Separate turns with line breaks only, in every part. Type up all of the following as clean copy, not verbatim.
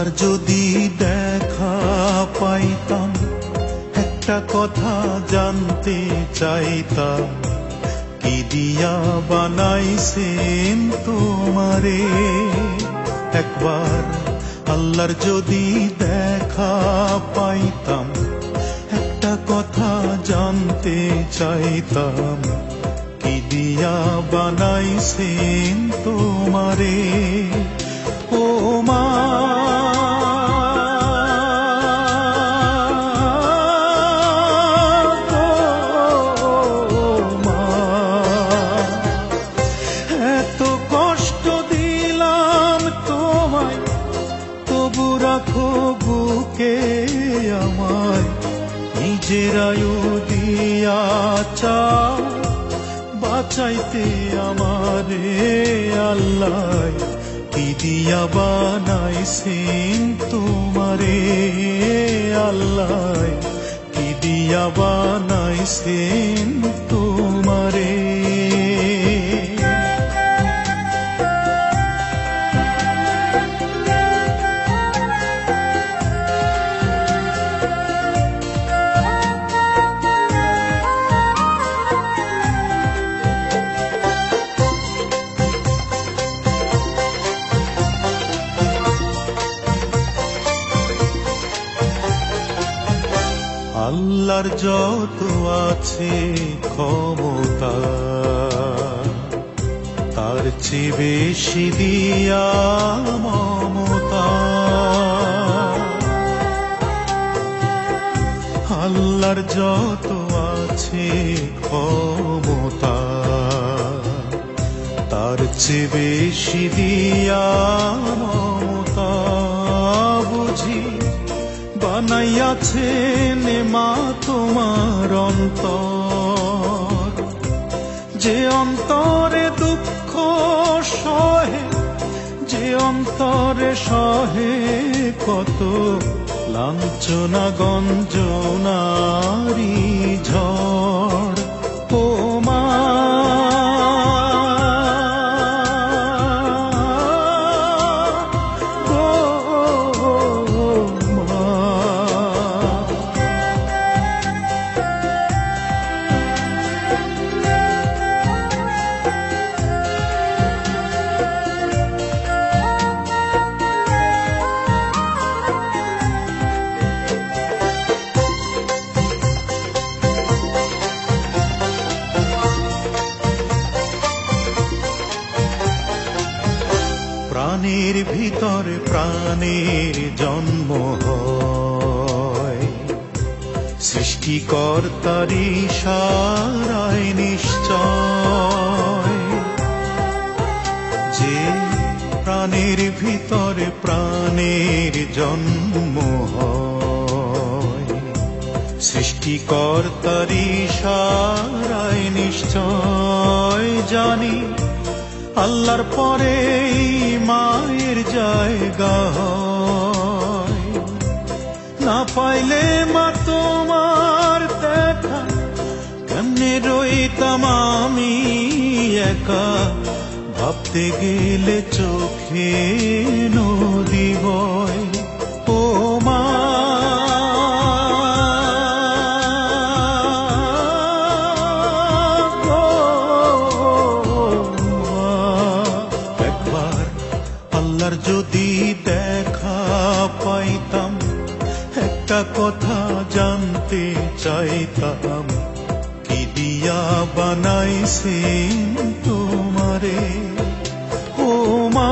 আল্লাহর যদি দেখা পাইতাম, একটা কথা জানতে চাইতাম, কি দিয়া বানাইছেন তোমারে। একবার আল্লাহর যদি দেখা পাইতাম, একটা কথা জানতে চাইতাম, কি দিয়া বানাইছেন তোমারে। ও মা, এত কষ্ট দিলাম তোমায়, তবু রাখো বুকে আমায়। নিজের আয়ু দিয়া চাও বাঁচাইতে আমারে। আল্লাহ কি দিয়া বানাইছেন তোমারে। আল্লাহ কি দিয়া বানাইছেন তোমারে। আল্লাহর যত আছে ক্ষমতা, তার চেয়ে বেশি দিয়া মমতা। আল্লাহর যত আছে ক্ষমতা, তার চেয়ে বেশি দিয়া মমতা। বুঝি বানাইয়াছেন মা তোমার অন্তর, যে অন্তরে দুঃখ সহে, যে অন্তরে সহে কত লাঞ্ছনা গঞ্জনারি ঝড়। ও মা, প্রাণের ভিতরে প্রাণের জন্ম হয়, সৃষ্টিকর্তার ইশারায় নিশ্চয়। যে প্রাণের ভিতরে প্রাণের জন্ম হয়, সৃষ্টিকর্তার ইশারায় নিশ্চয়। জানি আল্লাহর পরে মায়ের জায়গা হয়, না পাইলে মা তোমার দেখা, কেমনে রইতাম আমি একা। ভাবতে গেলে চোখে নদী বয়। ও মা, আল্লাহর যদি দেখা পাইতাম, একটা কথা জানতে চাইতাম, কি দিয়া বানাইছেন তোমারে। ও মা,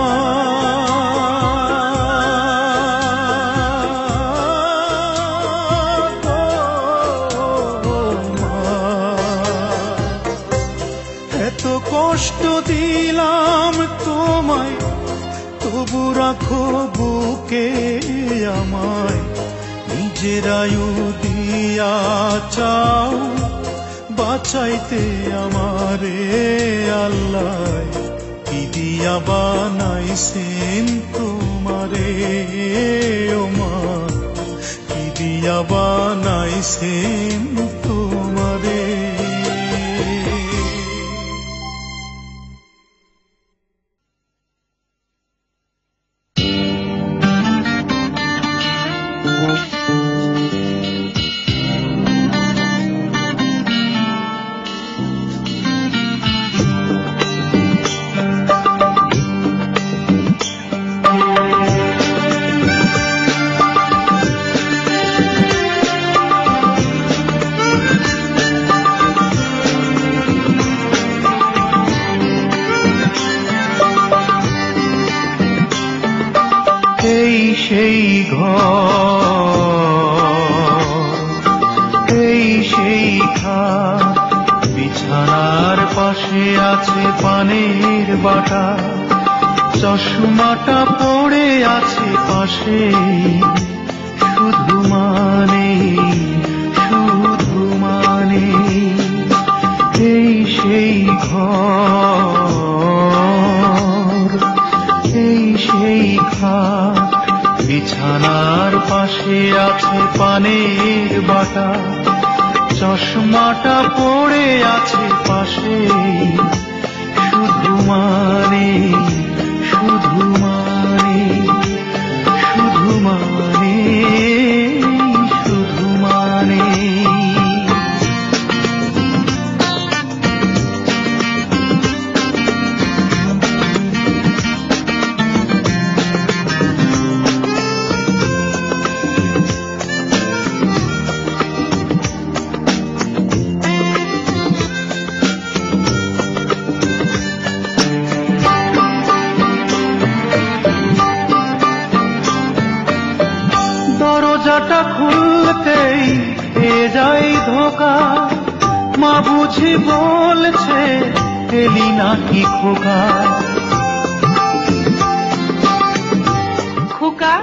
এত কষ্ট দিলাম তোমায়, তবু রাখো বুকে আমায়। নিজের আয়ু দিয়া চাও বাঁচাইতে আমারে। আল্লাহ কি দিয়া বানাইছেন তোমারে। ও মা, কি দিয়া বানাইছেন তোমারে। আছে পানের বাটা, চশমাটা পড়ে আছে পাশে, শুধু মানে শুধু মানে এই সেই ঘর, এই সেই খাট, বিছানার পাশে আছে পানের বাটা, চশমাটা পড়ে আছে পাশে, শুধু মানে শুধু মানে শুধু মানে শুধু মানে। দরজাটা খুলতেই এ যাই ধোকা, মা বুঝি বলছে এলি নাকি খোকা।
খোকা,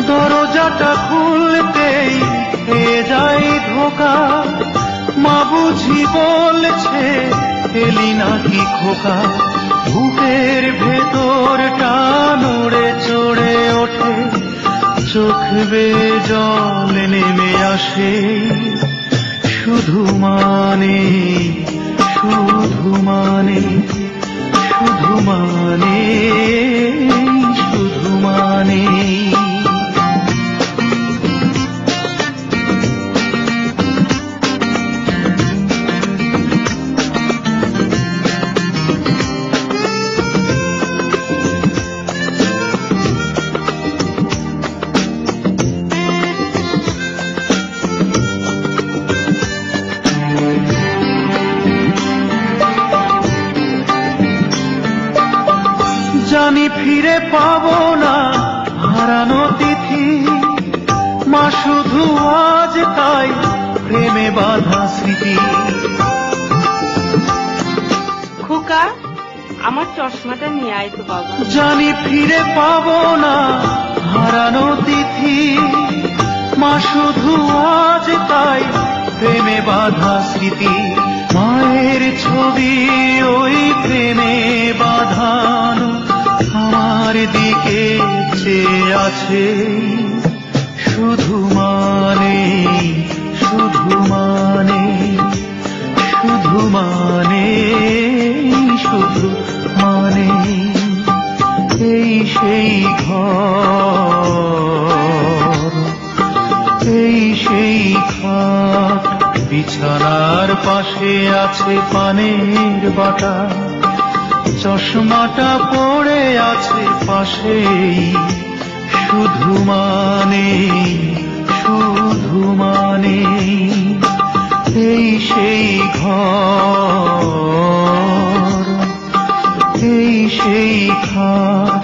দরজাটা খুলতেই এ যাই ধোকা, মা বুঝি বলছে এলি নাকি খোকা। বুকের ভেতরটা নড়ে চড়ে ওঠে, চোখ বেয়ে জল নেমে আসে, শুধু মানে শুধু মানে শুধু মানে শুধু মানে। জানি ফিরে পাবো না হারানো তিথি, মা শুধু আজ তাই প্রেমে বাঁধা স্মৃতি।
খোকা, আমার চশমাটা নিয়ে আয় তো বাবা।
জানি ফিরে পাবো না হারানো তিথি, মা শুধু আজ তাই প্রেমে বাঁধা স্মৃতি। মায়ের ছবি ওই প্রেমে বাঁধানো আমার দিকে চেয়ে আছে, শুধু মানে শুধু মানে শুধু মানে শুধু মানে এই সেই ঘর, এই সেই খাট, বিছানার পাশে আছে পানের বাটা, চশমাটা পড়ে আছে পাশে, শুধু মানে শুধু মানে এই সেই ঘর, এই সেই খাট,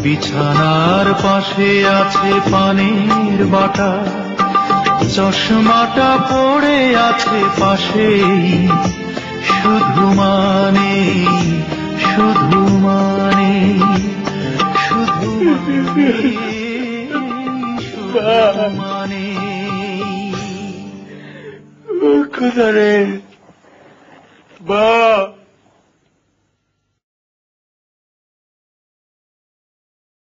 বিছানার পাশে আছে পানের বাটা, চশমাটা পড়ে আছে পাশে, শুধু মানে শুধু মানে শুধু মানে শুধু মানে।
খোদা রে, বা